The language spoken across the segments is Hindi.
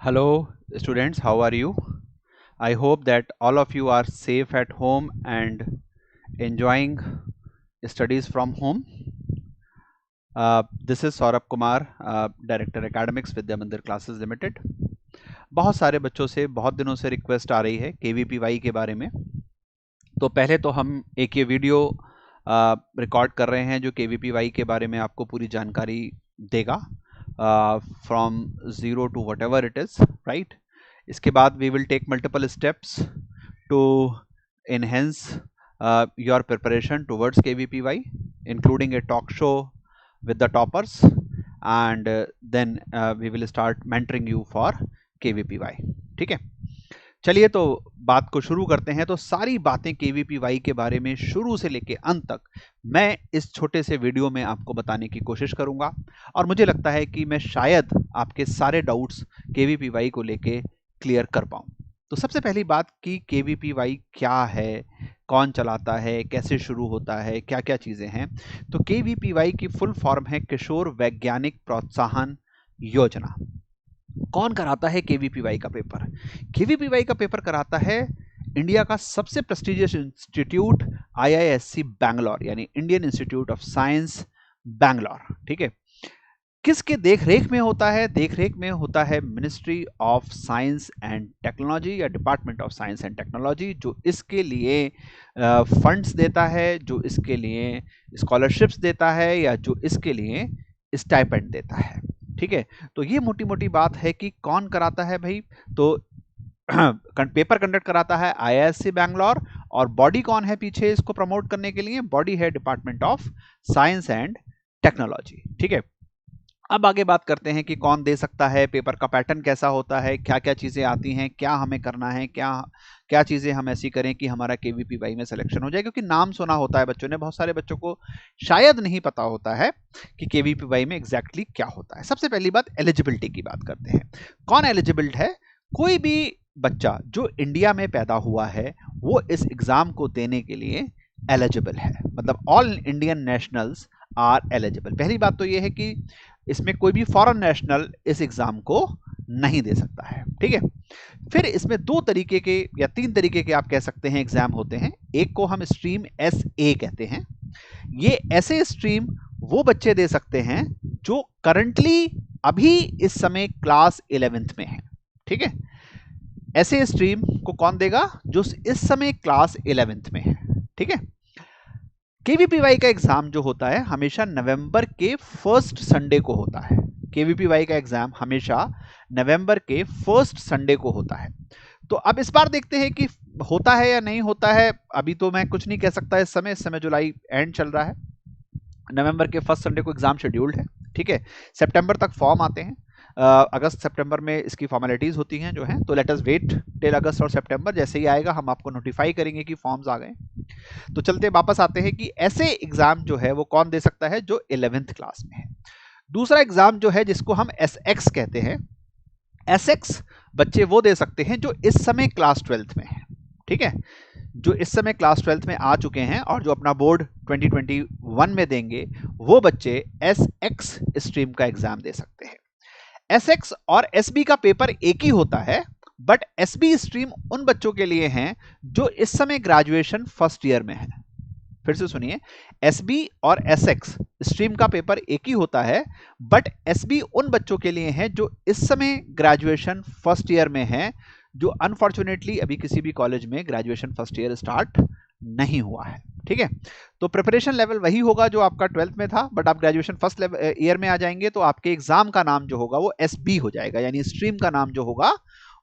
Hello, students, how are you? I hope that all of you are safe at home and enjoying studies from home. This is Saurabh Kumar, Director Academics Vidya Mandir Classes Limited. बहुत सारे बच्चों से बहुत दिनों से रिक्वेस्ट आ रही है KVPY के बारे में। तो पहले तो हम एक ये वीडियो रिकॉर्ड कर रहे हैं जो KVPY के बारे में आपको पूरी जानकारी देगा from zero to whatever it is, right. इसके बाद we will take multiple steps to enhance your preparation towards KVPY, including a talk show with the toppers, and then we will start mentoring you for KVPY. ठीक है, चलिए तो बात को शुरू करते हैं। तो सारी बातें KVPY के बारे में शुरू से लेके अंत तक मैं इस छोटे से वीडियो में आपको बताने की कोशिश करूंगा, और मुझे लगता है कि मैं शायद आपके सारे डाउट्स KVPY को लेके क्लियर कर पाऊं। तो सबसे पहली बात कि KVPY क्या है, कौन चलाता है, कैसे शुरू होता है, क्या क्या चीज़ें हैं। तो KVPY की फुल फॉर्म है किशोर वैज्ञानिक प्रोत्साहन योजना। कौन कराता है KVPY का पेपर? KVPY का पेपर कराता है इंडिया का सबसे प्रेस्टिजियस इंस्टीट्यूट IISc बैंगलोर, यानी Indian institute of science Bangalore. ठीक है, किसके देख रेख में होता है? देख रेख में होता है ministry of science and technology या department of science and technology, जो इसके लिए फंड्स देता है, जो इसके लिए स्कॉलरशिप्स देता है, या जो इसके लिए स्टाइपेंड देता है। ठीक है, तो ये मोटी मोटी बात है कि कौन कराता है भाई। तो पेपर कंडक्ट कराता है IISc बैंगलोर, और बॉडी कौन है पीछे इसको प्रमोट करने के लिए? बॉडी है department of science and technology. ठीक है, अब आगे बात करते हैं कि कौन दे सकता है, पेपर का पैटर्न कैसा होता है, क्या क्या चीज़ें आती हैं, क्या हमें करना है, क्या क्या चीज़ें हम ऐसी करें कि हमारा KVPY में सिलेक्शन हो जाए। क्योंकि नाम सुना होता है बच्चों ने, बहुत सारे बच्चों को शायद नहीं पता होता है कि KVPY में एग्जैक्टली क्या होता है। सबसे पहली बात एलिजिबिलिटी की बात करते हैं। कौन एलिजिबल है? कोई भी बच्चा जो इंडिया में पैदा हुआ है वो इस एग्ज़ाम को देने के लिए एलिजिबल है, मतलब all Indian nationals are eligible. पहली बात तो ये है कि इसमें कोई भी फॉरेन नेशनल इस एग्जाम को नहीं दे सकता है। ठीक है, फिर इसमें दो तरीके के या तीन तरीके के आप कह सकते हैं एग्जाम होते हैं। एक को हम स्ट्रीम SA कहते हैं। ये ऐसे स्ट्रीम वो बच्चे दे सकते हैं जो करंटली अभी इस समय क्लास 11th में है। ठीक है, ऐसे स्ट्रीम को कौन देगा? जो इस समय क्लास 11th में है। ठीक है, KVPY का एग्जाम जो होता है हमेशा नवंबर के फर्स्ट संडे को होता है। KVPY का एग्जाम हमेशा नवंबर के फर्स्ट संडे को होता है। तो अब इस बार देखते हैं कि होता है या नहीं होता है। अभी तो मैं कुछ नहीं कह सकता इस समय जुलाई एंड चल रहा है। नवंबर के फर्स्ट संडे को एग्जाम शेड्यूल्ड है। ठीक है, सितंबर तक फॉर्म आते हैं, अगस्त सितंबर में इसकी फॉर्मेलिटीज होती हैं जो हैं। तो लेट अस वेट टिल अगस्त और सितंबर, जैसे ही आएगा हम आपको नोटिफाई करेंगे कि फॉर्म्स आ गए। तो चलते वापस आते हैं कि ऐसे एग्जाम जो है वो कौन दे सकता है? जो 11th क्लास में है। दूसरा एग्जाम जो है जिसको हम SX कहते हैं, SX बच्चे वो दे सकते हैं जो इस समय क्लास 12th में है। ठीक है, जो इस समय क्लास 12th में आ चुके हैं और जो अपना बोर्ड 2021 में देंगे, वो बच्चे SX स्ट्रीम का एग्जाम दे सकते हैं। SX और SB का पेपर एक ही होता है, बट SB स्ट्रीम उन बच्चों के लिए हैं जो इस समय ग्रेजुएशन फर्स्ट ईयर में है। फिर से सुनिए, SB और SX स्ट्रीम का पेपर एक ही होता है, बट SB उन बच्चों के लिए है जो इस समय ग्रेजुएशन फर्स्ट ईयर में है, जो अनफॉर्चुनेटली अभी किसी भी कॉलेज में ग्रेजुएशन फर्स्ट ईयर स्टार्ट नहीं हुआ है। ठीक है, तो प्रिपरेशन लेवल वही होगा जो आपका 12th में था, बट आप ग्रेजुएशन फर्स्ट ईयर में आ जाएंगे तो आपके एग्जाम का नाम जो होगा वो SB हो जाएगा, यानी स्ट्रीम का नाम जो होगा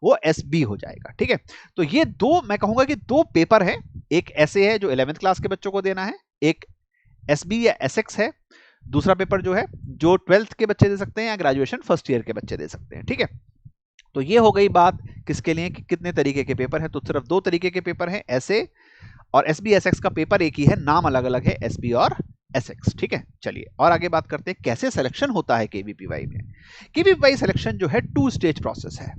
वो SB हो जाएगा। ठीक है, तो ये दो, मैं कहूंगा कि दो पेपर है। एक ऐसे है जो 11th क्लास के बच्चों को देना है, एक SB या SX है। दूसरा पेपर जो है जो 12th के बच्चे दे सकते हैं या ग्रेजुएशन फर्स्ट ईयर के बच्चे दे सकते हैं। ठीक है, तो ये हो गई बात किसके लिए कि कितने तरीके के पेपर हैं। तो सिर्फ दो तरीके के पेपर हैं, ऐसे और SB SX का पेपर एक ही है, नाम अलग अलग है, SB और SX। ठीक है, चलिए और आगे बात करते हैं कैसे सिलेक्शन होता है KVPY में। KVPY सिलेक्शन जो है 2 स्टेज प्रोसेस है।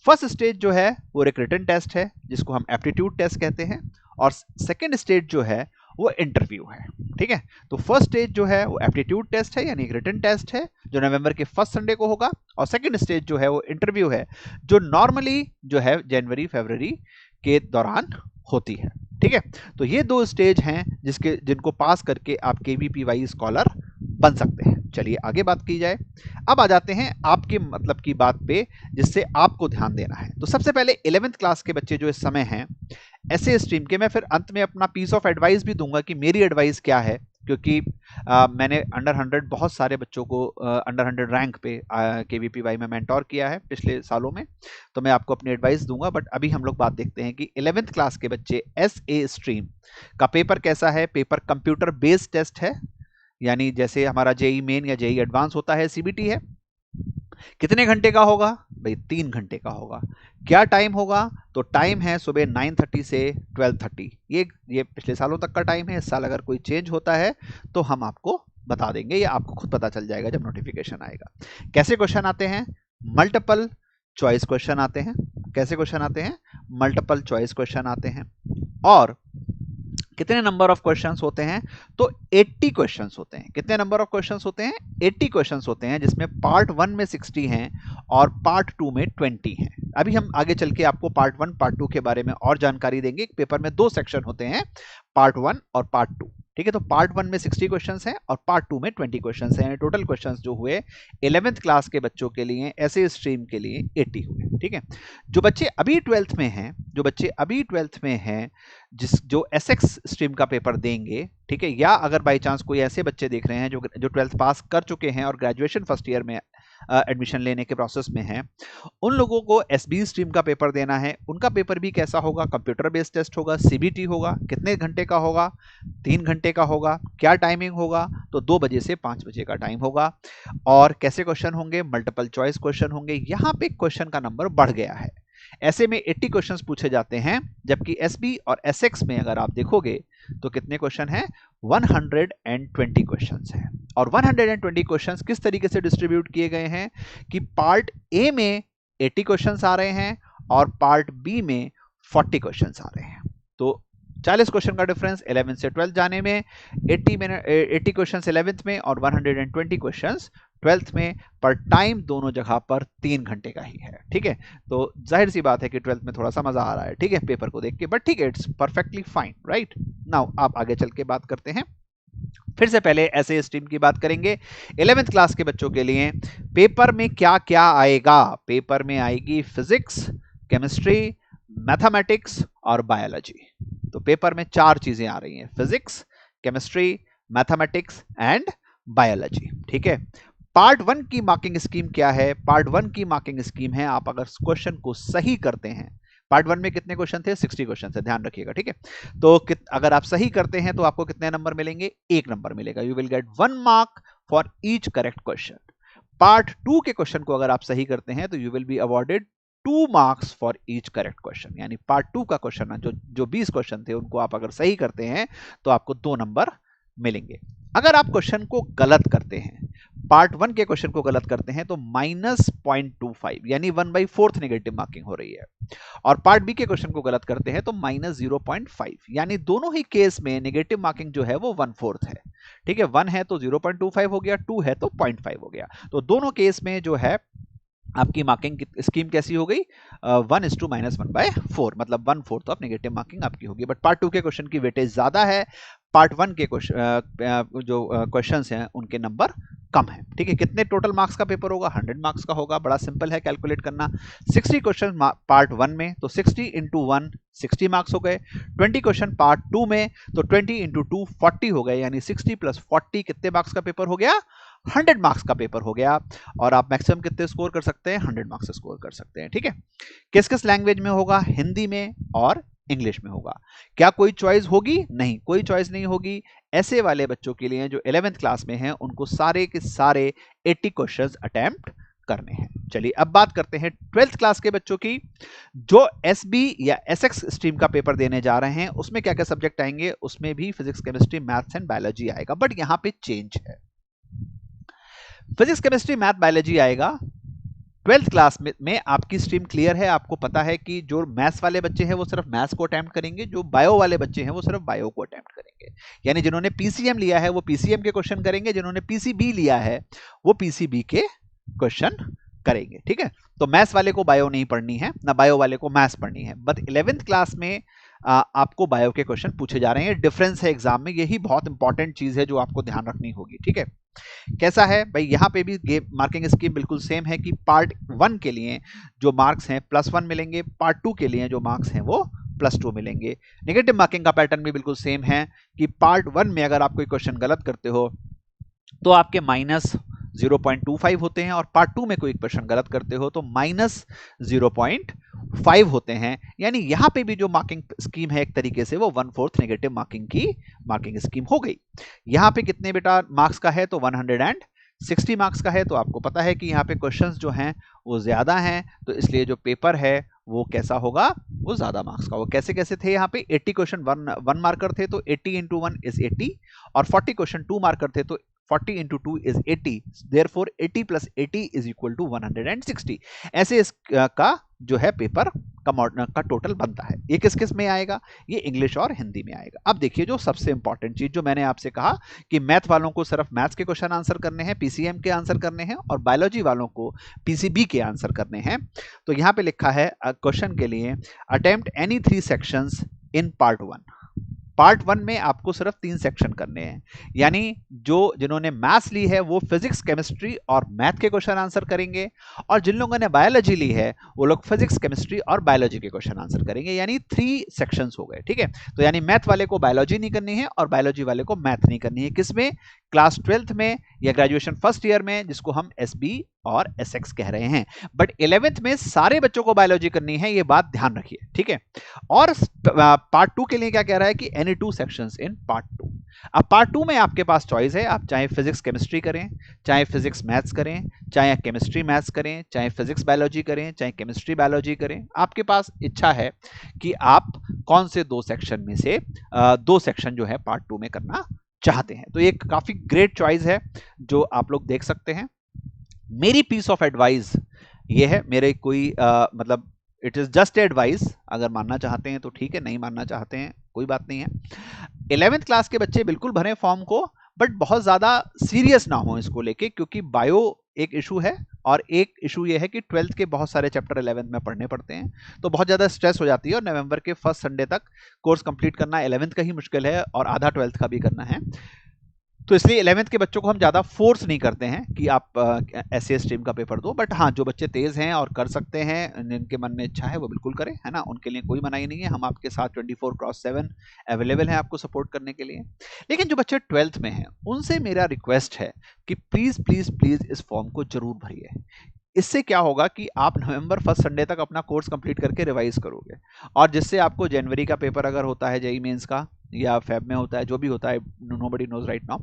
फर्स्ट स्टेज जो है वो एक रिटन टेस्ट है जिसको हम एप्टीट्यूड टेस्ट कहते हैं, और सेकेंड स्टेज जो है वो इंटरव्यू है। ठीक है, तो फर्स्ट स्टेज जो है वो एप्टीट्यूड टेस्ट है यानी एक रिटन टेस्ट है जो नवंबर के फर्स्ट संडे को होगा, और सेकंड स्टेज जो है वो इंटरव्यू है जो नॉर्मली जो है जनवरी फरवरी के दौरान होती है। ठीक है, तो ये दो स्टेज हैं जिनको पास करके आप KVPY स्कॉलर बन सकते हैं। चलिए आगे बात की जाए। अब आ जाते हैं आपके मतलब की बात पे जिससे आपको ध्यान देना है। तो सबसे पहले 11th क्लास के बच्चे जो इस समय हैं ऐसे स्ट्रीम के, मैं फिर अंत में अपना पीस ऑफ एडवाइस भी दूंगा कि मेरी एडवाइस क्या है, क्योंकि मैंने अंडर 100 बहुत सारे बच्चों को अंडर 100 रैंक पे KVPY में मेंटोर किया है पिछले सालों में, तो मैं आपको अपनी एडवाइस दूंगा। बट अभी हम लोग बात देखते हैं कि 11th क्लास के बच्चे SA स्ट्रीम का पेपर कैसा है। पेपर कंप्यूटर बेस्ड टेस्ट है, यानी जैसे हमारा JEE मेन या JEE एडवांस होता है, CBT है। कितने घंटे का होगा भाई? 3 घंटे का होगा। क्या टाइम होगा? तो टाइम है सुबह 9:30 से 12:30। ये पिछले सालों तक का टाइम है। इस साल अगर कोई चेंज होता है तो हम आपको बता देंगे, या आपको खुद पता चल जाएगा जब नोटिफिकेशन आएगा। कैसे क्वेश्चन आते हैं? मल्टीपल चॉइस क्वेश्चन आते हैं। कैसे क्वेश्चन आते हैं? मल्टीपल चॉइस क्वेश्चन आते हैं। और कितने नंबर ऑफ क्वेश्चंस होते हैं? तो 80 क्वेश्चंस होते हैं। कितने नंबर ऑफ क्वेश्चंस होते हैं? 80 क्वेश्चंस होते हैं, जिसमें पार्ट 1 में 60 हैं और पार्ट 2 में 20 हैं। अभी हम आगे चल के आपको पार्ट 1 पार्ट 2 के बारे में और जानकारी देंगे। पेपर में 2 सेक्शन होते हैं, पार्ट 1 और पार्ट 2। ठीक है, तो पार्ट 1 में 60 क्वेश्चंस हैं और पार्ट 2 में 20 क्वेश्चंस हैं। टोटल क्वेश्चंस जो हुए 11th क्लास के बच्चों के लिए, ऐसे स्ट्रीम के लिए 80 हुए। ठीक है, जो बच्चे अभी 12th में हैं, जो SX स्ट्रीम का पेपर देंगे, ठीक है, या अगर बाई चांस कोई ऐसे बच्चे देख रहे हैं जो 12th पास कर चुके हैं और ग्रेजुएशन फर्स्ट ईयर में एडमिशन लेने के प्रोसेस में हैं, उन लोगों को SB स्ट्रीम का पेपर देना है। उनका पेपर भी कैसा होगा? कंप्यूटर बेस्ड टेस्ट होगा, CBT होगा। कितने घंटे का होगा? 3 घंटे का होगा। क्या टाइमिंग होगा? तो 2 बजे से 5 बजे का टाइम होगा। और कैसे क्वेश्चन होंगे? मल्टीपल चॉइस क्वेश्चन होंगे। यहाँ पे क्वेश्चन का नंबर बढ़ गया है। ऐसे में 80 क्वेश्चंस पूछे जाते हैं, जबकि SB और SX में अगर आप देखोगे तो कितने क्वेश्चन हैं? 120 क्वेश्चंस हैं। और 120 क्वेश्चंस किस तरीके से डिस्ट्रीब्यूट किए गए हैं कि पार्ट A में 80 क्वेश्चंस आ रहे हैं और पार्ट B में 40 क्वेश्चंस आ रहे हैं। तो 40 क्वेश्चन का डिफरेंस 11 से 12 जाने में, 80 क्वेश्चंस 11th में और 120 क्वेश्चंस 12th में, पर टाइम दोनों जगह पर 3 घंटे का ही है। ठीक है, तो जाहिर सी बात है कि 12th में थोड़ा सा मजा आ रहा है, ठीक है, पेपर को देख के, बट ठीक है, it's perfectly fine, right. Now आप आगे चल के बात करते हैं। फिर से पहले ऐसे स्ट्रीम की बात करेंगे। 11th क्लास के बच्चों के लिए पेपर में क्या क्या आएगा? पेपर में आएगी फिजिक्स, केमिस्ट्री, मैथमेटिक्स और बायोलॉजी। तो पेपर में 4 चीजें आ रही हैं, physics, chemistry, mathematics and biology. ठीक है, पार्ट 1 की मार्किंग स्कीम क्या है? पार्ट 1 की मार्किंग स्कीम है, आप अगर क्वेश्चन को सही करते हैं, पार्ट 1 में कितने क्वेश्चन थे? 60 क्वेश्चन थे, ध्यान रखिएगा। ठीक है, तो अगर आप सही करते हैं तो आपको कितने नंबर मिलेंगे? 1 नंबर मिलेगा। You will get 1 mark for each correct question. Part 2 के क्वेश्चन को अगर आप सही करते हैं तो you will be awarded 2 marks for each correct question. यानी पार्ट 2 का क्वेश्चन जो 20 क्वेश्चन थे उनको आप अगर सही करते हैं तो आपको 2 नंबर मिलेंगे। अगर आप क्वेश्चन को गलत करते हैं, पार्ट 1 के क्वेश्चन को गलत करते हैं, तो -0.25 यानी 1/4 नेगेटिव मार्किंग हो रही है। और पार्ट बी के क्वेश्चन को गलत करते हैं तो -0.5 यानी दोनों ही केस में नेगेटिव मार्किंग जो है वो 1/4 है। ठीक है, 1 है तो 0.25 हो गया, 2 है तो 0.5 हो गया। तो दोनों केस में जो है आपकी मार्किंग स्कीम कैसी हो गई? 1:-1/4, मतलब 1/4 ऑफ नेगेटिव मार्किंग आपकी होगी। बट पार्ट 2 के क्वेश्चन की वेटेज ज्यादा है, पार्ट 1 के जो क्वेश्चंस हैं उनके नंबर कम है। ठीक है, कितने टोटल मार्क्स का पेपर होगा? 100 मार्क्स का होगा। बड़ा सिंपल है कैलकुलेट करना। 60 क्वेश्चन पार्ट 1 में, तो 60 × 1 60 मार्क्स हो गए। 20 क्वेश्चन पार्ट 2 में, तो 20 × 2 40 हो गए, यानी 60 + 40 कितने मार्क्स का पेपर हो गया? 100 मार्क्स का पेपर हो गया। और आप मैक्सिमम कितने स्कोर कर सकते हैं? 100 मार्क्स स्कोर कर सकते हैं। ठीक है, किस किस लैंग्वेज में होगा? हिंदी में और इंग्लिश में होगा। क्या कोई चॉइस होगी? नहीं, कोई चॉइस नहीं होगी। ऐसे वाले बच्चों के लिए जो 11th क्लास में हैं उनको सारे के सारे 80 क्वेश्चंस अटेम्प्ट करने हैं। चलिए अब बात करते हैं 12th क्लास के बच्चों की, जो SB या SX स्ट्रीम का पेपर देने जा रहे हैं। उसमें क्या क्या सब्जेक्ट आएंगे? उसमें भी physics, chemistry, maths and biology आएगा, बट यहां पे चेंज है। फिजिक्स, केमिस्ट्री, मैथ, बायोलॉजी आएगा। 12th क्लास में आपकी स्ट्रीम क्लियर है, आपको पता है कि जो मैथ्स वाले बच्चे हैं वो सिर्फ मैथ्स को अटेम्प्ट करेंगे, जो बायो वाले बच्चे हैं वो सिर्फ बायो को अटेम्प्ट करेंगे। यानी जिन्होंने पीसीएम लिया है वो पीसीएम के क्वेश्चन करेंगे, जिन्होंने पीसीबी लिया है वो पीसीबी के क्वेश्चन करेंगे। ठीक है, तो मैथ्स वाले को बायो नहीं पढ़नी है, ना बायो वाले को मैथ्स पढ़नी है, बट 11th क्लास में आपको बायो के क्वेश्चन पूछे जा रहे हैं। डिफरेंस है एग्जाम में, यही बहुत इंपॉर्टेंट चीज है जो आपको ध्यान रखनी होगी। ठीक है, कैसा है भाई, यहाँ पे भी मार्किंग स्कीम बिल्कुल सेम है कि पार्ट 1 के लिए जो मार्क्स हैं +1 मिलेंगे, पार्ट 2 के लिए जो मार्क्स हैं वो +2 मिलेंगे। नेगेटिव मार्किंग का पैटर्न भी बिल्कुल सेम है कि पार्ट 1 में अगर आप कोई क्वेश्चन गलत करते हो तो आपके -0.25 होते हैं, और पार्ट 2 में कोई क्वेश्चन गलत करते हो तो -0.5 होते हैं। यानी यहां पे भी जो मार्किंग स्कीम है एक तरीके से वो 1/4 नेगेटिव मार्किंग की मार्किंग स्कीम हो गई। यहां पे कितने बेटा मार्क्स का है, तो 160 मार्क्स का है। तो आपको पता है कि यहाँ पे क्वेश्चंस जो हैं वो ज्यादा हैं, तो इसलिए जो पेपर है वो कैसा होगा, वो ज्यादा मार्क्स का। वो कैसे कैसे थे, यहाँ पे 80 क्वेश्चन 1 मार्कर थे तो 80 × 1 इज 80, और 40 क्वेश्चन 2 मार्कर थे तो 40 × 2 is 80, therefore 80 + 80 is equal to 160। ऐसे इसका जो है पेपर का टोटल बनता है। ये किस किस में आएगा, ये इंग्लिश और हिंदी में आएगा। अब देखिए जो सबसे इंपॉर्टेंट चीज जो मैंने आपसे कहा कि मैथ वालों को सिर्फ मैथ्स के क्वेश्चन आंसर करने हैं, पीसीएम के आंसर करने हैं, और बायोलॉजी वालों को पीसीबी के आंसर करने हैं। तो यहाँ पे लिखा है क्वेश्चन के लिए, attempt any 3 sections in part 1। Part 1 में आपको सिर्फ 3 सेक्शन करने हैं, यानी जिन्होंने मैथ्स ली है वो फिजिक्स, केमिस्ट्री और मैथ के क्वेश्चन आंसर करेंगे, और जिन लोगों ने बायोलॉजी ली है वो लोग फिजिक्स, केमिस्ट्री और बायोलॉजी के क्वेश्चन आंसर करेंगे। यानी 3 सेक्शंस हो गए। ठीक है, तो यानी मैथ वाले को बायोलॉजी नहीं करनी है और बायोलॉजी वाले को मैथ नहीं करनी है। किसमें, क्लास 12th में या ग्रेजुएशन फर्स्ट ईयर में, जिसको हम एसबी और एसएक्स कह रहे हैं। बट 11th में सारे बच्चों को बायोलॉजी करनी है, ये बात ध्यान रखिए। ठीक है, और पार्ट 2 के लिए क्या कह रहा है कि एनी 2 सेक्शंस इन पार्ट 2। अब पार्ट 2 में आपके पास चॉइस है, आप चाहे फिजिक्स केमिस्ट्री करें, चाहे फिजिक्स मैथ्स करें, चाहे केमिस्ट्री मैथ्स करें, चाहे फिजिक्स बायोलॉजी करें, चाहे केमिस्ट्री बायोलॉजी करें। आपके पास इच्छा है कि आप कौन से 2 सेक्शन में से 2 सेक्शन जो है पार्ट 2 में करना चाहते हैं। तो ये काफी ग्रेट चॉइस है जो आप लोग देख सकते हैं। मेरी पीस ऑफ एडवाइस ये है, मेरे कोई मतलब इट इज जस्ट एडवाइस, अगर मानना चाहते हैं तो ठीक है, नहीं मानना चाहते हैं कोई बात नहीं है। 11th क्लास के बच्चे बिल्कुल भरें फॉर्म को, बट बहुत ज्यादा सीरियस ना हो इसको लेके, क्योंकि बायो एक इशू है और एक इशू ये है कि 12th के बहुत सारे चैप्टर 11th में पढ़ने पड़ते हैं, तो बहुत ज्यादा स्ट्रेस हो जाती है, और नवंबर के फर्स्ट संडे तक कोर्स कंप्लीट करना 11th का ही मुश्किल है और आधा 12th का भी करना है। तो इसलिए 11th के बच्चों को हम ज़्यादा फोर्स नहीं करते हैं कि आप ऐसे स्ट्रीम का पेपर दो, बट हाँ जो बच्चे तेज़ हैं और कर सकते हैं, जिनके मन में इच्छा है वो बिल्कुल करें, है ना, उनके लिए कोई मनाही नहीं है। हम आपके साथ 24/7 अवेलेबल हैं आपको सपोर्ट करने के लिए। लेकिन जो बच्चे 12th में हैं उनसे मेरा रिक्वेस्ट है कि प्लीज़ प्लीज़ प्लीज़ इस फॉर्म को जरूर भरिए। इससे क्या होगा कि आप नवंबर फर्स्ट संडे तक अपना कोर्स कंप्लीट करके रिवाइज करोगे, और जिससे आपको जनवरी का पेपर अगर होता है जेईई मेंस का या फेब में होता है, जो भी होता है, नोबडी नोज राइट नाउ,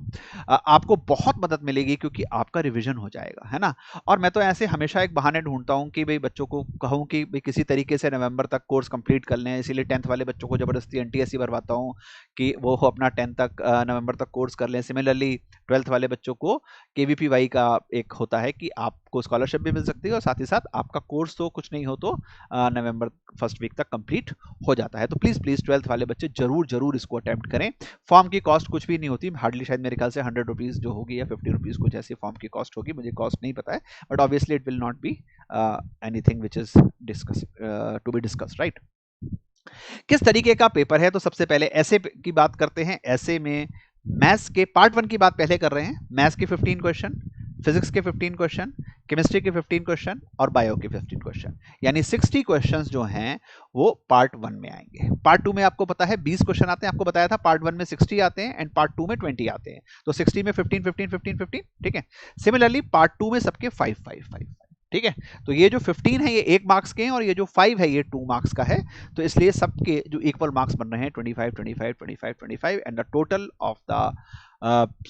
आपको बहुत मदद मिलेगी क्योंकि आपका रिवीजन हो जाएगा, है ना। और मैं तो ऐसे हमेशा एक बहाने ढूंढता हूँ कि भाई बच्चों को कहूँ कि भाई किसी तरीके से नवंबर तक कोर्स कंप्लीट कर लें, इसीलिए 10th वाले बच्चों को जबरदस्ती एनटीएससी भरवाता हूँ कि वो अपना 10th तक नवंबर तक कोर्स कर लें। सिमिलरली 12th वाले बच्चों को केवीपीवाई का एक होता है कि आपको स्कॉलरशिप भी मिल सकती है और साथ ही साथ आपका कोर्स तो कुछ नहीं हो तो नवंबर फर्स्ट वीक तक कंप्लीट हो जाता है। तो प्लीज़ प्लीज़ 12th वाले बच्चे जरूर जरूर इसको अटेम्प्ट करें। फॉर्म की कॉस्ट कुछ भी नहीं होती, हार्डली, शायद मेरे ख्याल से 100 रुपीज़ जो होगी या 50 रुपीज़ कुछ ऐसी फॉर्म की कॉस्ट होगी, मुझे कॉस्ट नहीं पता है, but obviously it will not be anything which is to be discussed, right. किस तरीके का पेपर है, तो सबसे पहले ऐसे की बात करते हैं। ऐसे में मैथ्स के पार्ट 1 की बात पहले कर रहे हैं। मैथ्स के 15 क्वेश्चन, फिजिक्स के 15 क्वेश्चन, केमिस्ट्री के 15 क्वेश्चन और बायो के 15 क्वेश्चन, यानी 60 क्वेश्चंस जो हैं वो पार्ट 1 में आएंगे। पार्ट 2 में आपको पता है 20 क्वेश्चन आते हैं, आपको बताया था पार्ट 1 में 60 आते हैं एंड पार्ट 2 में 20 आते हैं, तो 60 में 15 15 15 15, ठीक है। सिमिलरली पार्ट 2 में सबके 5 5 5, ठीक है। तो ये जो 15 है ये 1 मार्क्स के हैं और ये जो 5 है ये 2 मार्क्स का है, तो इसलिए सबके जो इक्वल मार्क्स बन रहे हैं 25 25 25 25 and the total of the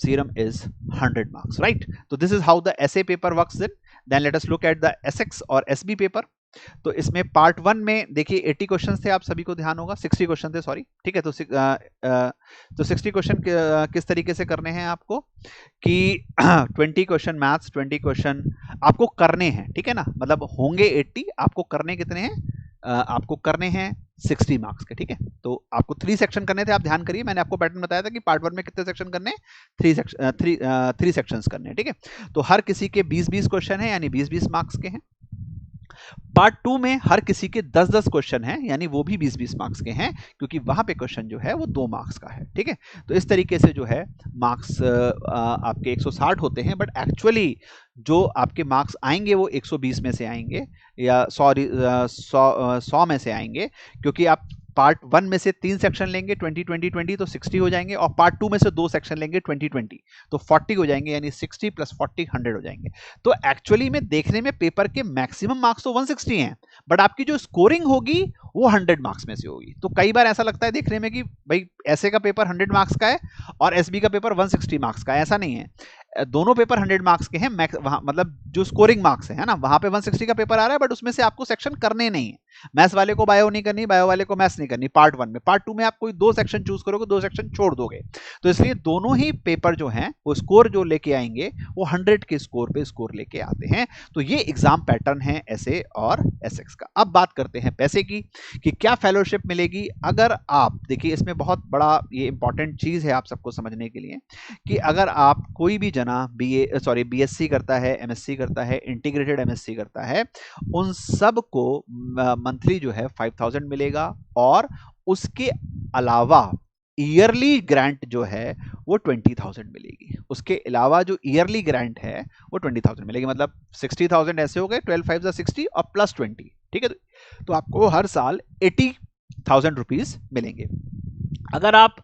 serum is 100 marks, right? So this is how the essay paper works in. Then let us look at the SX और SB paper. तो इसमें पार्ट 1 में देखिए 80 क्वेश्चन थे, आप सभी को ध्यान होगा, 60 क्वेश्चन थे, सॉरी, ठीक है। तो 60 क्वेश्चन किस तरीके से करने हैं आपको कि 20 क्वेश्चन मैथ्स, 20 क्वेश्चन आपको करने हैं, ठीक है ना, मतलब होंगे 80, आपको करने कितने हैं, आपको करने हैं 60 मार्क्स के। ठीक है, तो आपको 3 सेक्शन करने थे, आप ध्यान करिए, मैंने आपको पैटर्न बताया था कि पार्ट 1 में कितने सेक्शन करने, 3 सेक्शंस करने। ठीक है, तो हर किसी के 20-20 क्वेश्चन है, यानी 20-20 मार्क्स के हैं। पार्ट 2 में हर किसी के 10-10 क्वेश्चन हैं, यानी वो भी 20-20 मार्क्स के हैं, क्योंकि वहां पे क्वेश्चन जो है वो 2 मार्क्स का है। ठीक है, तो इस तरीके से जो है मार्क्स आपके 160 होते हैं, बट एक्चुअली जो आपके मार्क्स आएंगे वो 120 में से आएंगे, या 100 में से आएंगे, क्योंकि आप पार्ट 1 में से 3 सेक्शन लेंगे 20-20-20 तो 60 हो जाएंगे, और पार्ट 2 में से 2 सेक्शन लेंगे 20-20 तो 40 हो जाएंगे, यानी 60 + 40 100 हो जाएंगे। तो एक्चुअली में देखने में पेपर के मैक्सिमम मार्क्स तो 160 हैं, बट आपकी जो स्कोरिंग होगी वो 100 मार्क्स में से होगी। तो कई बार ऐसा लगता है देखने में कि भाई ऐसे का पेपर 100 मार्क्स का है और एसबी का पेपर 160 मार्क्स का है, ऐसा नहीं है। दोनों पेपर 100 मार्क्स के हैं, वहां मतलब जो स्कोरिंग मार्क्स है ना, वहां पे 160 का पेपर आ रहा है, बट उसमें से आपको सेक्शन करने नहीं है। मैथ्स वाले को बायो नहीं करनी, बायो वाले को मैथ्स नहीं करनी पार्ट 1 में। पार्ट 2 में आप कोई 2 सेक्शन चूज करोगे, 2 सेक्शन छोड़ दोगे, तो इसलिए दोनों ही पेपर जो हैं वो स्कोर जो लेके आएंगे वो 100 के स्कोर पे स्कोर लेके आते हैं। तो ये एग्जाम पैटर्न है एसए और एसएक्स का। अब बात करते हैं पैसे की, कि क्या फेलोशिप मिलेगी। अगर आप देखिए, इसमें बहुत बड़ा ये इंपॉर्टेंट चीज है आप सबको समझने के लिए, कि अगर आप कोई भी जना बीएससी करता है, एमएससी करता है, इंटीग्रेटेड एमएससी करता है, उन सब को मंथली जो है 5000 मिलेगा, और उसके अलावा ईयरली ग्रांट जो है वो 20,000 मिलेगी। उसके अलावा जो ईयरली ग्रांट है वो 20,000 मिलेगी, मतलब 60,000 ऐसे हो गए, 12 5 60 और प्लस 20। ठीक है, तो आपको हर साल 80,000 रुपीज मिलेंगे। अगर आप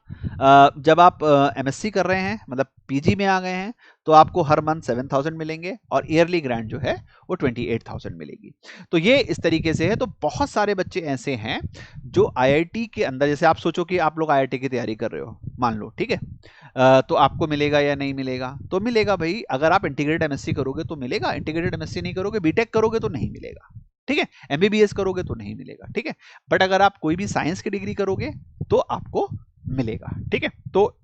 जब आप एमएससी कर रहे हैं, मतलब पीजी में आ गए हैं, तो आपको हर मंथ 7,000 मिलेंगे, और ईयरली ग्रांट जो है वो 28,000 मिलेगी। तो ये इस तरीके से है। तो बहुत सारे बच्चे ऐसे हैं जो आईआईटी के अंदर, जैसे आप सोचो कि आप लोग आईआईटी की तैयारी कर रहे हो, मान लो, ठीक है, तो आपको मिलेगा या नहीं मिलेगा? तो मिलेगा भाई। अगर आप इंटीग्रेटेड एमएससी करोगे तो मिलेगा, इंटीग्रेटेड एमएससी नहीं करोगे, बीटेक करोगे तो नहीं मिलेगा। ठीक है, एमबीबीएस करोगे तो नहीं मिलेगा। ठीक है, बट अगर आप कोई भी साइंस की डिग्री करोगे तो आपको मिलेगा। ठीक है, तो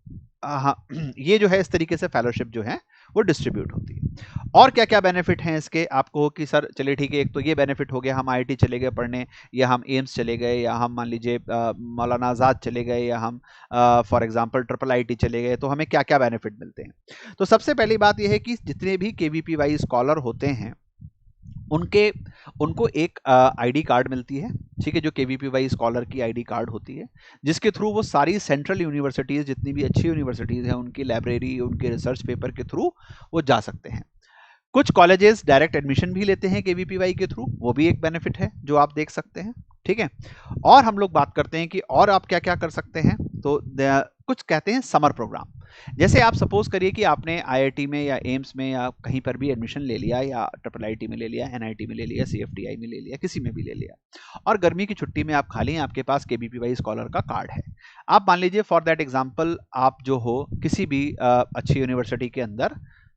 हाँ, ये जो है इस तरीके से फेलोशिप जो है वो डिस्ट्रीब्यूट होती है। और क्या क्या बेनिफिट हैं इसके, आपको कि सर चलिए ठीक है, एक तो ये बेनिफिट हो गया, हम आईआईटी चले गए पढ़ने, या हम एम्स चले गए, या हम मान लीजिए मौलाना आज़ाद चले गए, या हम फॉर एग्जांपल ट्रिपल आईटी चले गए, तो हमें क्या क्या बेनिफिट मिलते हैं। तो सबसे पहली बात यह है कि जितने भी केवीपीवाई स्कॉलर होते हैं उनको एक आईडी कार्ड मिलती है। ठीक है, जो केवीपीवाई स्कॉलर की आईडी कार्ड होती है, जिसके थ्रू वो सारी सेंट्रल यूनिवर्सिटीज, जितनी भी अच्छी यूनिवर्सिटीज हैं, उनकी लाइब्रेरी, उनके रिसर्च पेपर के थ्रू वो जा सकते हैं। कुछ कॉलेजेस डायरेक्ट एडमिशन भी लेते हैं केवीपीवाई के थ्रू, वो भी एक बेनिफिट है जो आप देख सकते हैं। ठीक है, और हम लोग बात करते हैं कि और आप क्या क्या कर सकते हैं। तो कुछ कहते हैं समर प्रोग्राम। जैसे आप सपोज करिए कि आपने आईआईटी में या एम्स में या कहीं पर भी एडमिशन ले लिया, या ट्रिपल आईटी में ले लिया, एनआईटी में ले लिया, सीएफटीआई में ले लिया, किसी में भी ले लिया, और गर्मी की छुट्टी में आप खाली हैं, आपके पास केवीपीवाई स्कॉलर का कार्ड है। आप मान लीजिए फॉर दैट एग्जाम्पल, आप जो हो किसी भी अच्छी यूनिवर्सिटी के अंदर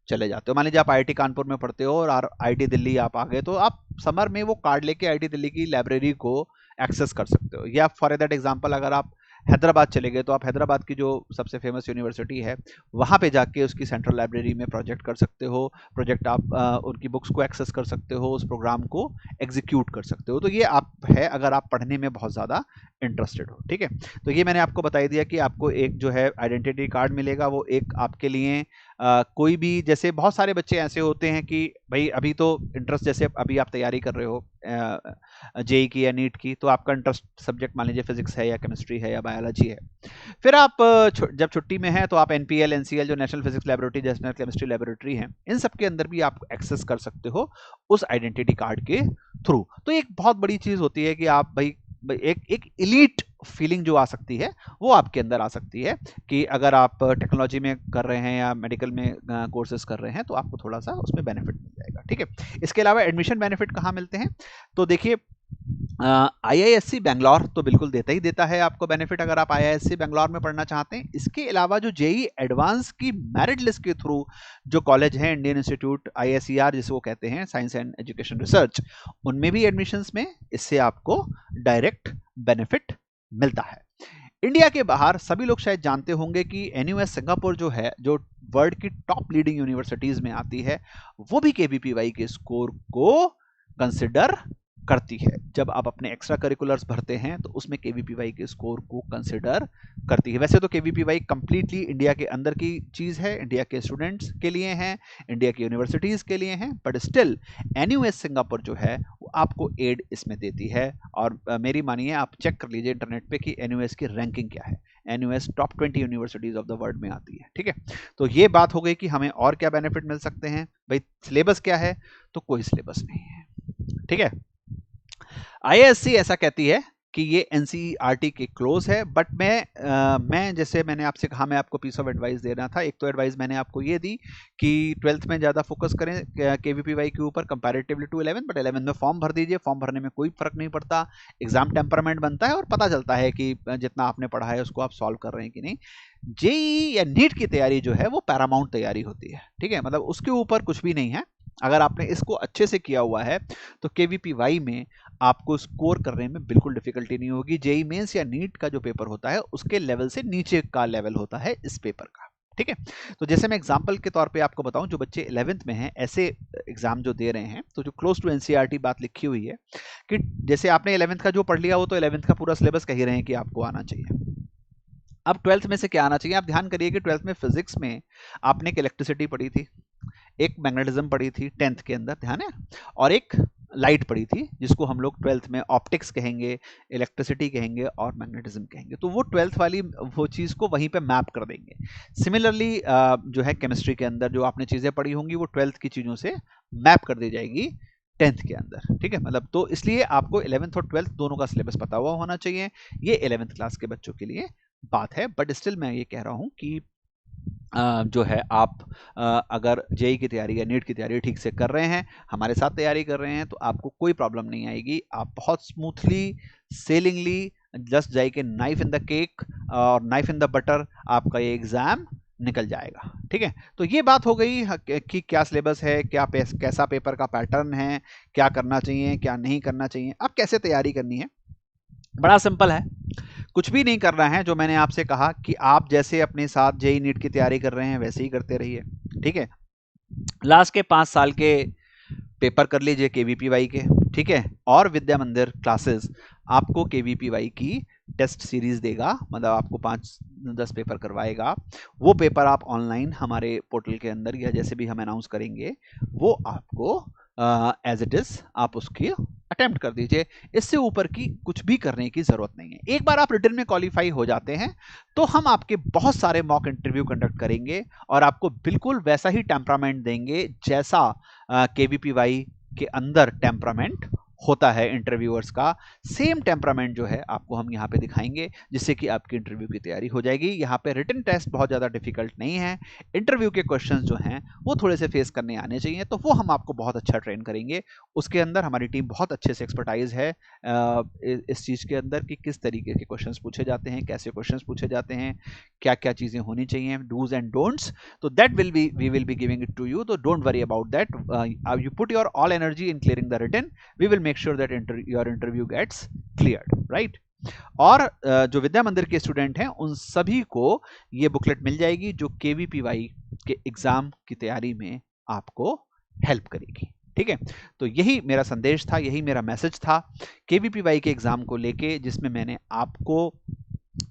चले जाते हो। मान लीजिए आप आईआईटी कानपुर में पढ़ते हो और आईआईटी दिल्ली आप आ गए, तो आप समर में वो कार्ड लेके आईआईटी दिल्ली की लाइब्रेरी को एक्सेस कर सकते हो। या फॉर दैट एग्जांपल, अगर आप हैदराबाद चले गए, तो आप हैदराबाद की जो सबसे फेमस यूनिवर्सिटी है वहाँ पे जाके उसकी सेंट्रल लाइब्रेरी में प्रोजेक्ट कर सकते हो। प्रोजेक्ट आप उनकी बुक्स को एक्सेस कर सकते हो, उस प्रोग्राम को एग्जीक्यूट कर सकते हो। तो ये आप है अगर आप पढ़ने में बहुत ज़्यादा इंटरेस्टेड हो। ठीक है, तो ये मैंने आपको बता दिया कि आपको एक जो है आइडेंटिटी कार्ड मिलेगा, वो एक आपके लिए कोई भी, जैसे बहुत सारे बच्चे ऐसे होते हैं कि भाई अभी तो इंटरेस्ट, जैसे अभी आप तैयारी कर रहे हो जेई की या नीट की, तो आपका इंटरेस्ट सब्जेक्ट मान लीजिए फिजिक्स है या केमिस्ट्री है या बायोलॉजी है। फिर आप जब छुट्टी में हैं तो आप एनपीएल, एनसीएल, जो national physics laboratory, national chemistry laboratory है, इन सब के अंदर भी आप एक्सेस कर सकते हो उस आइडेंटिटी कार्ड के थ्रू। तो एक बहुत बड़ी चीज होती है कि आप भाई एक इलीट फीलिंग जो आ सकती है वो आपके अंदर आ सकती है, कि अगर आप टेक्नोलॉजी में कर रहे हैं या मेडिकल में कोर्सेज कर रहे हैं तो आपको थोड़ा सा उसमें बेनिफिट मिल जाएगा। ठीक है, इसके अलावा एडमिशन बेनिफिट कहाँ मिलते हैं, तो देखिए आईआईएससी बेंगलोर तो बिल्कुल देता ही देता है आपको बेनिफिट, अगर आप आईआईएससी बेंगलोर में पढ़ना चाहते हैं। इसके अलावा जो जेई एडवांस की मेरिट लिस्ट के थ्रू जो कॉलेज हैं, इंडियन इंस्टीट्यूट आईएसईआर जिसे वो कहते हैं, साइंस एंड एजुकेशन रिसर्च, उनमें भी एडमिशंस में इससे आपको डायरेक्ट बेनिफिट मिलता है। इंडिया के बाहर सभी लोग शायद जानते होंगे कि एनयूएस सिंगापुर जो है, जो वर्ल्ड की टॉप लीडिंग यूनिवर्सिटीज में आती है, वो भी केवीपीवाई के स्कोर को कंसिडर करती है। जब आप अपने एक्स्ट्रा करिकुलर्स भरते हैं तो उसमें केवीपीवाई के स्कोर को कंसिडर करती है। वैसे तो केवीपीवाई कंप्लीटली इंडिया के अंदर की चीज़ है, इंडिया के स्टूडेंट्स के लिए हैं, इंडिया की यूनिवर्सिटीज़ के लिए हैं, बट स्टिल एनयूएस सिंगापुर जो है वो आपको एड इसमें देती है। और मेरी मानिए, आप चेक कर लीजिए इंटरनेट पे कि एनयूएस की रैंकिंग क्या है। NUS top 20 universities of the world में आती है। ठीक है, तो ये बात हो गई कि हमें और क्या बेनिफिट मिल सकते हैं। भाई सिलेबस क्या है, तो कोई सिलेबस नहीं है। ठीक है, आईएएससी ऐसा कहती है कि ये एनसीईआरटी के क्लोज है, बट मैं जैसे मैंने आपसे कहा, मैं आपको पीस ऑफ एडवाइस दे रहा था। एक तो एडवाइस मैंने आपको ये दी कि 12th में ज़्यादा फोकस करें केवीपीवाई के ऊपर comparatively to 11th, but 11th में फॉर्म भर दीजिए। फॉर्म भरने में कोई फर्क नहीं पड़ता, एग्जाम टेम्परामेंट बनता है और पता चलता है कि जितना आपने पढ़ा है उसको आप सॉल्व कर रहे हैं कि नहीं। जेईई या नीट की तैयारी जो है वो पैरामाउंट तैयारी होती है। ठीक है, मतलब उसके ऊपर कुछ भी नहीं है। अगर आपने इसको अच्छे से किया हुआ है तो केवीपीवाई में आपको स्कोर करने में बिल्कुल डिफिकल्टी नहीं होगी। जेईई मेंस या नीट का जो पेपर होता है उसके लेवल से नीचे का लेवल होता है इस पेपर का। ठीक है, तो जैसे मैं एग्जांपल के तौर पे आपको बताऊं, जो बच्चे 11th में हैं ऐसे एग्जाम जो दे रहे हैं, तो जो क्लोज टू एनसीईआरटी बात लिखी हुई है कि जैसे आपने 11th का जो पढ़ लिया वो तो 11th का पूरा सिलेबस कह ही रहे हैं कि आपको आना चाहिए। अब 12th में से क्या आना चाहिए। आप ध्यान करिए कि 12th में फिजिक्स में आपने एक इलेक्ट्रिसिटी पढ़ी थी, एक मैग्नेटिज्म पढ़ी थी 10th के अंदर, ध्यान है, और एक लाइट पढ़ी थी जिसको हम लोग 12th में ऑप्टिक्स कहेंगे, इलेक्ट्रिसिटी कहेंगे और मैग्नेटिज्म कहेंगे। तो वो 12th वाली वो चीज़ को वहीं पे मैप कर देंगे। सिमिलरली जो है केमिस्ट्री के अंदर जो आपने चीज़ें पढ़ी होंगी वो 12th की चीज़ों से मैप कर दी जाएगी 10th के अंदर। ठीक है, मतलब तो इसलिए आपको 11th और 12th दोनों का सिलेबस पता हुआ होना चाहिए। ये 11th क्लास के बच्चों के लिए बात है, बट स्टिल मैं ये कह रहा हूँ कि जो है आप अगर जेईई की तैयारी या नीट की तैयारी ठीक से कर रहे हैं, हमारे साथ तैयारी कर रहे हैं, तो आपको कोई प्रॉब्लम नहीं आएगी। आप बहुत स्मूथली सेलिंगली जस्ट जाइए नाइफ इन द केक और नाइफ इन द बटर आपका ये एग्जाम निकल जाएगा। ठीक है, तो ये बात हो गई कि क्या सिलेबस है, कैसा पेपर का पैटर्न है, क्या करना चाहिए क्या नहीं करना चाहिए, अब कैसे तैयारी करनी है। बड़ा सिंपल है, कुछ भी नहीं करना है। जो मैंने आपसे कहा कि आप जैसे अपने साथ जेईई नीट की तैयारी कर रहे हैं वैसे ही करते रहिए। ठीक है, लास्ट के 5 साल के पेपर कर लीजिए केवीपीवाई के। ठीक है, और विद्या मंदिर क्लासेस आपको केवीपीवाई की टेस्ट सीरीज देगा, मतलब आपको 5-10 पेपर करवाएगा। वो पेपर आप ऑनलाइन हमारे पोर्टल के अंदर या जैसे भी हम अनाउंस करेंगे वो आपको एज इट इज आप उसकी अटेम्प्ट कर दीजिए। इससे ऊपर की कुछ भी करने की जरूरत नहीं है। एक बार आप रिटर्न में क्वालिफाई हो जाते हैं तो हम आपके बहुत सारे मॉक इंटरव्यू कंडक्ट करेंगे और आपको बिल्कुल वैसा ही टेम्परामेंट देंगे जैसा केवीपीवाई के अंदर टेम्परामेंट होता है इंटरव्यूअर्स का। सेम टेम्परामेंट जो है आपको हम यहाँ पे दिखाएंगे, जिससे कि आपकी इंटरव्यू की तैयारी हो जाएगी। यहाँ पे रिटन टेस्ट बहुत ज़्यादा डिफिकल्ट नहीं है। इंटरव्यू के क्वेश्चंस जो हैं वो थोड़े से फेस करने आने चाहिए, तो वो हम आपको बहुत अच्छा ट्रेन करेंगे। उसके अंदर हमारी टीम बहुत अच्छे से एक्सपर्टाइज है इस चीज़ के अंदर कि किस तरीके के क्वेश्चंस पूछे जाते हैं, कैसे क्वेश्चंस पूछे जाते हैं, क्या क्या चीज़ें होनी चाहिए, डूज एंड डोंट्स। तो that we will be giving it to you, तो don't worry about that. You put your all energy in clearing the written, we will make sure that your interview gets cleared, right? और जो विद्या मंदिर के स्टूडेंट हैं उन सभी को ये बुकलेट मिल जाएगी जो केवीपीवाई के एग्जाम की तैयारी में आपको हेल्प करेगी। ठीक है, तो यही मेरा संदेश था, यही मेरा मैसेज था केवीपीवाई के एग्जाम को लेके, जिसमें मैंने आपको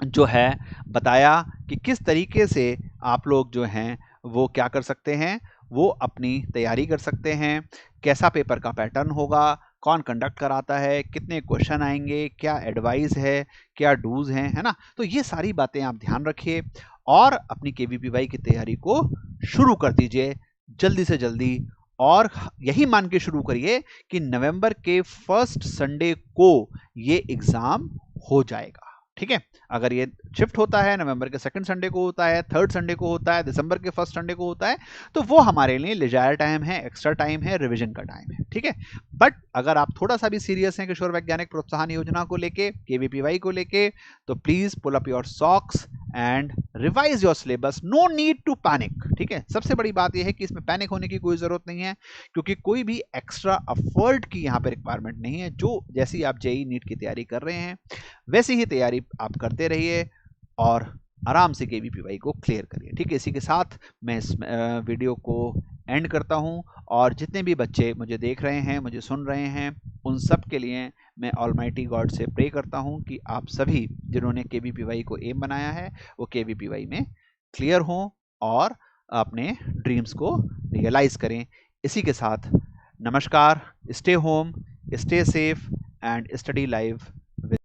जो है बताया कि किस तरीके से आप लोग जो हैं वो क्या कर सकते हैं, वो अपनी तैयारी कर सकते हैं, कैसा पेपर का पैटर्न होगा, कौन कंडक्ट कराता है, कितने क्वेश्चन आएंगे, क्या एडवाइस है, क्या डूज हैं, है ना। तो ये सारी बातें आप ध्यान रखिए और अपनी केवीपीवाई की तैयारी को शुरू कर दीजिए जल्दी से जल्दी। और यही मान के शुरू करिए कि नवंबर के फर्स्ट संडे को ये एग्जाम हो जाएगा। ठीक है, अगर ये शिफ्ट होता है नवंबर के सेकंड संडे को होता है, थर्ड संडे को होता है, दिसंबर के फर्स्ट संडे को होता है, तो वो हमारे लिए लेजर टाइम है, एक्स्ट्रा टाइम है, रिवीजन का टाइम है। ठीक है, बट अगर आप थोड़ा सा भी सीरियस हैं किशोर वैज्ञानिक प्रोत्साहन योजना को लेके, केवीपीवाई को लेके, तो please pull up your socks and revise your syllabus. No need to panic. ठीक है, सबसे बड़ी बात यह है कि इसमें पैनिक होने की कोई जरूरत नहीं है, क्योंकि कोई भी एक्स्ट्रा एफर्ट की यहाँ पे रिक्वायरमेंट नहीं है। जो जैसी आप जेईई नीट की तैयारी कर रहे हैं वैसी ही तैयारी आप करते रहिए और आराम से केवीपीवाई को क्लियर करिए। ठीक है, इसी के साथ मैं इस वीडियो को एंड करता हूं। और जितने भी बच्चे मुझे देख रहे हैं, मुझे सुन रहे हैं, उन सब के लिए मैं ऑलमाइटी गॉड से प्रे करता हूं कि आप सभी जिन्होंने केवीपीवाई को एम बनाया है वो केवीपीवाई में क्लियर हों और अपने ड्रीम्स को रियलाइज करें। इसी के साथ नमस्कार, stay home, stay safe and study live.